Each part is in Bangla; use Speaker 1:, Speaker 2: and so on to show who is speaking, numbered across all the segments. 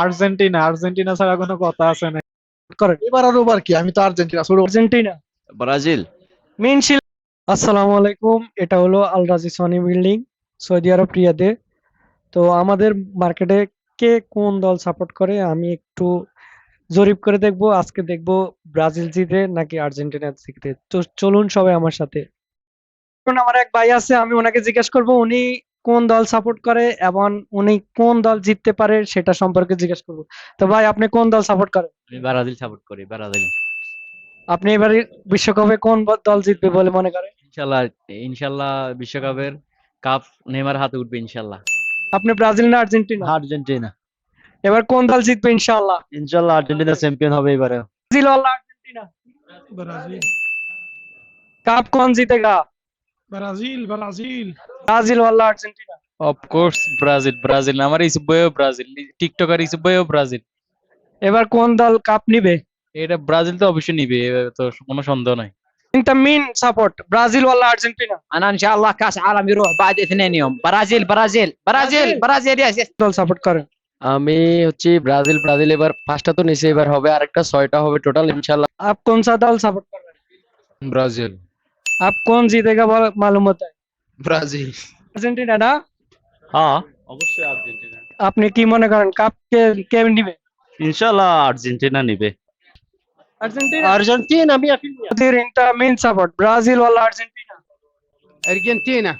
Speaker 1: আর্জেন্টিনা, আর্জেন্টিনা ছাড়া কোনো কথা আছে না।
Speaker 2: করেন
Speaker 3: এবার আর ওবার কি, আমি তো আর্জেন্টিনা ছোট।
Speaker 2: Argentina
Speaker 4: Brazil.
Speaker 2: মিনশিল। আসসালামু আলাইকুম, এটা হলো Al Rajhi Sony building, Saudi Arab রিয়াদে। তো আমাদের মার্কেটে কে কোন দল সাপোর্ট করে আমি একটু জরিপ করে দেখবো। আজকে দেখবো ব্রাজিল জিতে নাকি আর্জেন্টিনা জিতে। তো চলুন সবাই আমার সাথে। এখন আমার এক ভাই আছে, আমি ওনাকে জিজ্ঞেস করব উনি কোন দল সাপোর্ট করে এবং উনি কোন দল জিততে পারে সেটা সম্পর্কে জিজ্ঞেস করব। তো ভাই, আপনি কোন দল সাপোর্ট করেন?
Speaker 4: আমি ব্রাজিল সাপোর্ট করি, ব্রাজিল।
Speaker 2: আপনি এবারে বিশ্বকাপে কোন দল জিতবে বলে মনে করেন?
Speaker 4: ইনশাল্লাহ, ইনশাল্লাহ বিশ্বকাপের কাপ নেইমার হাতে উঠবে ইনশাল্লাহ।
Speaker 2: আপনি ব্রাজিল না আর্জেন্টিনা?
Speaker 4: আর্জেন্টিনা।
Speaker 2: এবার কোন দল জিতবে ইনশাআল্লাহ?
Speaker 4: ইনশাল্লাহ আর্জেন্টিনা চ্যাম্পিয়ন হবে এবারে।
Speaker 2: ব্রাজিল ওয়ালা আর্জেন্টিনা?
Speaker 3: ব্রাজিল
Speaker 2: কাপ कौन जीतेगा?
Speaker 3: ব্রাজিল ব্রাজিল
Speaker 2: ब्राजील वाला Argentina?
Speaker 1: Of course Brazil, Brazil আমার ইসুব বইও ব্রাজিল, টিকটকার ইসুব বইও ব্রাজিল।
Speaker 2: এবার কোন দল কাপ নিবে?
Speaker 1: এটা ব্রাজিল তো অবশ্যই নিবে, এ তো কোনো সন্দেহ নাই।
Speaker 2: انت مين سبورت، برازيل ولا ارجنتينا؟
Speaker 5: انا ان شاء الله كاس عالم يروح بعد 2 يوم. برازيل برازيل برازيل برازيل يس يس.
Speaker 2: দল সাপোর্ট করেন?
Speaker 6: আমি হচ্ছে ব্রাজিল। ব্রাজিল এবার পাঁচটা তো নিচে, এবার হবে আরেকটা ছয়টা হবে টোটাল ইনশাল্লাহ।
Speaker 2: आप कौन सा दल सपोर्ट कर रहे हैं?
Speaker 1: ব্রাজিল।
Speaker 2: आप कौन जीतेगा मालूम होता है?
Speaker 1: ব্রাজিল।
Speaker 2: আর্জেন্টিনা না?
Speaker 4: হ্যাঁ, অবশ্যই আর্জেন্টিনা।
Speaker 2: আপনি কি মনে করেন কাপ কে নিবে?
Speaker 4: ইনশাল্লাহ আর্জেন্টিনা নিবে।
Speaker 2: আর্জেন্টিনা।
Speaker 6: আর্জেন্টিনা 100%।
Speaker 2: फिर इनका मेन सपोर्ट ब्राजील वाला अर्जेंटीना?
Speaker 5: ارجنتينا.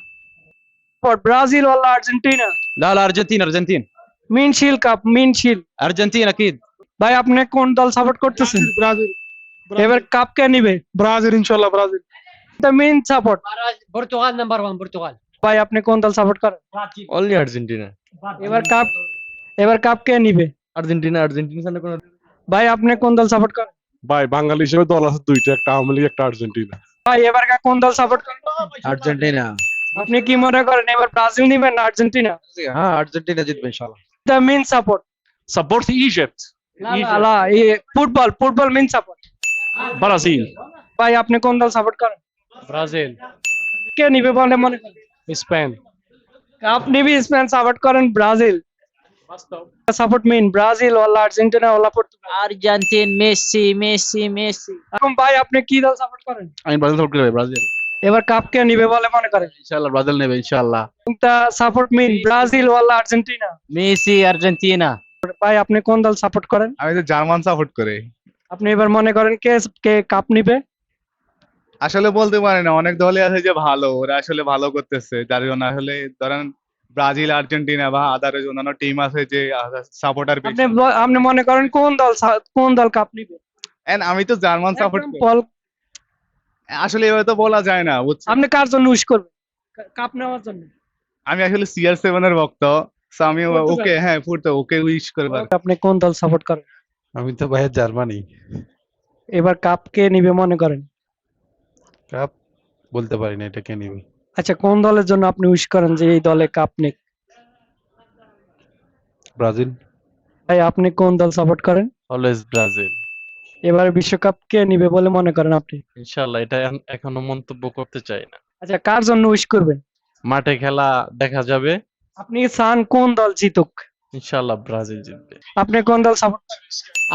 Speaker 2: और ब्राजील वाला अर्जेंटीना?
Speaker 1: لا لا ارجنتين ارجنتين
Speaker 2: মিন শিল কাপ, মিন শিল।
Speaker 1: ارجنتين اكيد।
Speaker 2: ভাই, আপনি কোন দল সাপোর্ট করতেছেন?
Speaker 3: ব্রাজিল
Speaker 2: এবার কাপ কে নিবে?
Speaker 3: ব্রাজিল ইনশাআল্লাহ ব্রাজিল।
Speaker 2: The main support.
Speaker 5: برتغال نمبر 1 برتغال.
Speaker 2: ভাই, আপনি কোন দল সাপোর্ট করেন?
Speaker 6: Only Argentina.
Speaker 2: এবার কাপ কে নিবে?
Speaker 6: আর্জেন্টিনা। আর্জেন্টিনা সামনে কোনো
Speaker 2: ভাই, আপনি কোন দল সাপোর্ট করেন?
Speaker 7: ভাই বাঙালি হিসেবে দল আছে দুইটা, একটা আওয়ামী লীগ একটা আর্জেন্টিনা।
Speaker 2: ভাই, এবার কোন দল সাপোর্ট করেন?
Speaker 6: আর্জেন্টিনা।
Speaker 2: আপনি কি মনে করেন এবার ব্রাজিল নিবেন না আর্জেন্টিনা?
Speaker 6: হ্যাঁ, আর্জেন্টিনা জিতবে ইনশাআল্লাহ।
Speaker 2: The main support.
Speaker 1: سبورت ايجيبت
Speaker 2: আলা ফুটবল মেন সাপোর্ট।
Speaker 1: برازيل
Speaker 2: ভাই, আপনি কোন দল সাপোর্ট করেন?
Speaker 1: ব্রাজিল
Speaker 2: কে নিবে বলে মনে করেন?
Speaker 1: স্পেন
Speaker 2: আপনি भी স্পেন সাপোর্ট করেন, ব্রাজিল সাপোর্ট মেন ব্রাজিল ওয়ালা আর্জেন্টিনা ওয়ালা পর্তুগাল?
Speaker 5: ارجنتين ميسي ميسي ميسي.
Speaker 2: এখন ভাই, আপনি কি দল সাপোর্ট করেন?
Speaker 1: আমি ব্রাজিল সাপোর্ট করি, ব্রাজিল।
Speaker 2: এবার কাপ কে নিবে বলে মনে করেন?
Speaker 1: ইনশাআল্লাহ ব্রাজিল নেবে ইনশাআল্লাহ।
Speaker 2: তা সাপোর্ট মেন ব্রাজিল ওয়ালা আর্জেন্টিনা?
Speaker 4: Messi Argentina.
Speaker 2: ভাই, আপনি কোন দল সাপোর্ট করেন?
Speaker 8: আমি তো জার্মান সাপোর্ট করি।
Speaker 2: আপনি এবার মনে করেন কে কে কাপ নিবে?
Speaker 8: আসলে বলতে পারি না, অনেক দলই আছে যে ভালো, ওরা আসলে ভালো করতেছে, যার জন্য আসলে ধরেন ব্রাজিল আর্জেন্টিনা বা আদারের অন্যান্য টিম আছে যে সাপোর্টার বেশি।
Speaker 2: আপনি মনে করেন কোন দল কাপ নিবে?
Speaker 8: And আমি তো জার্মান সাপোর্ট করি।
Speaker 2: বল,
Speaker 8: আসলে এভাবে তো বলা যায় না, বুঝছেন?
Speaker 2: আপনি কার জন্য উইশ করবেন কাপ নেওয়ার জন্য?
Speaker 8: আমি আসলে CR7 এর ভক্ত, so আমি ওকে, হ্যাঁ ফুটতে ওকে উইশ করব।
Speaker 2: আপনি কোন দল সাপোর্ট করেন?
Speaker 7: আমি তো ভাইয়া জার্মানি।
Speaker 2: এবার কাপ কে নিবে মনে করেন?
Speaker 7: কাপ বলতে পারি না এটা কে নিবে।
Speaker 2: আচ্ছা, কোন দলের জন্য আপনি উইশ করেন যে এই দলে কাপ নিক?
Speaker 7: ব্রাজিল।
Speaker 2: ভাই, আপনি কোন দল সাপোর্ট করেন?
Speaker 1: Always Brazil.
Speaker 2: এবার বিশ্বকাপ কে নিবে বলে মনে করেন আপনি?
Speaker 1: ইনশাআল্লাহ এটা এখনো মন্তব্য করতে চাই না।
Speaker 2: আচ্ছা, কার জন্য উইশ করবেন?
Speaker 1: মাঠে খেলা দেখা যাবে।
Speaker 2: আপনি চান কোন দল জিতুক?
Speaker 1: ইনশাআল্লাহ ব্রাজিল জিতবে।
Speaker 2: আপনি কোন দল সাপোর্ট?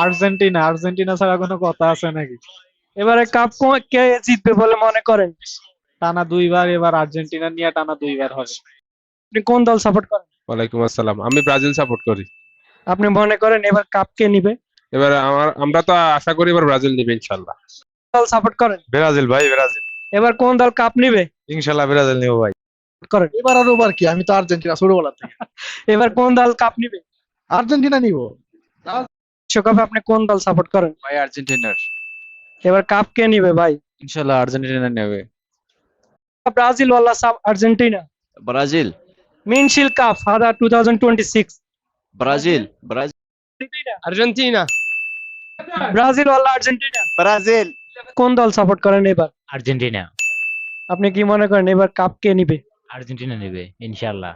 Speaker 1: আর্জেন্টিনা, আর্জেন্টিনা ছাড়া কোনো কথা আছে নাকি?
Speaker 2: এবারে কাপ কে জিতবে বলে মনে করেন?
Speaker 1: টানা দুইবার, এবার আর্জেন্টিনা নিয়ে টানা দুইবার হবে।
Speaker 2: আপনি কোন দল সাপোর্ট করেন?
Speaker 7: ওয়ালাইকুম আসসালাম। আমি ব্রাজিল সাপোর্ট করি।
Speaker 2: আপনি মনে করেন এবার কাপ কে নিবে?
Speaker 7: এবার আমরা তো আশা করি এবার ব্রাজিল নিবে ইনশাআল্লাহ।
Speaker 2: দল সাপোর্ট করেন?
Speaker 7: ব্রাজিল ভাই, ব্রাজিল।
Speaker 2: এবার কোন দল কাপ নিবে?
Speaker 7: ইনশাআল্লাহ ব্রাজিল নিব ভাই।
Speaker 2: করেন
Speaker 3: এবার আর ওবার কি, আমি তো আর্জেন্টিনা ছোটবেলা থেকে।
Speaker 2: এবার কোন দল কাপ নিবে?
Speaker 3: আর্জেন্টিনা নিব।
Speaker 2: বিশ্বকাপে আপনি কোন দল সাপোর্ট করেন?
Speaker 1: ভাই আর্জেন্টিনার।
Speaker 2: এবার কাপ কে নিবে ভাই?
Speaker 1: ইনশাআল্লাহ আর্জেন্টিনা নেবে।
Speaker 2: ব্রাজিল ওয়ালা আর্জেন্টিনা?
Speaker 4: ব্রাজিল।
Speaker 2: মেন শিল কাপ হাদা 2026।
Speaker 4: ব্রাজিল। ব্রাজিল।
Speaker 6: আর্জেন্টিনা।
Speaker 2: ব্রাজিল ওয়ালা আর্জেন্টিনা?
Speaker 4: ব্রাজিল।
Speaker 2: কোন দল সাপোর্ট করেন এবার?
Speaker 5: ارجنتينا.
Speaker 2: আপনি কি মনে করেন এবার কাপ কে নিবে?
Speaker 5: ارجنتينا নেবে ইনশাআল্লাহ.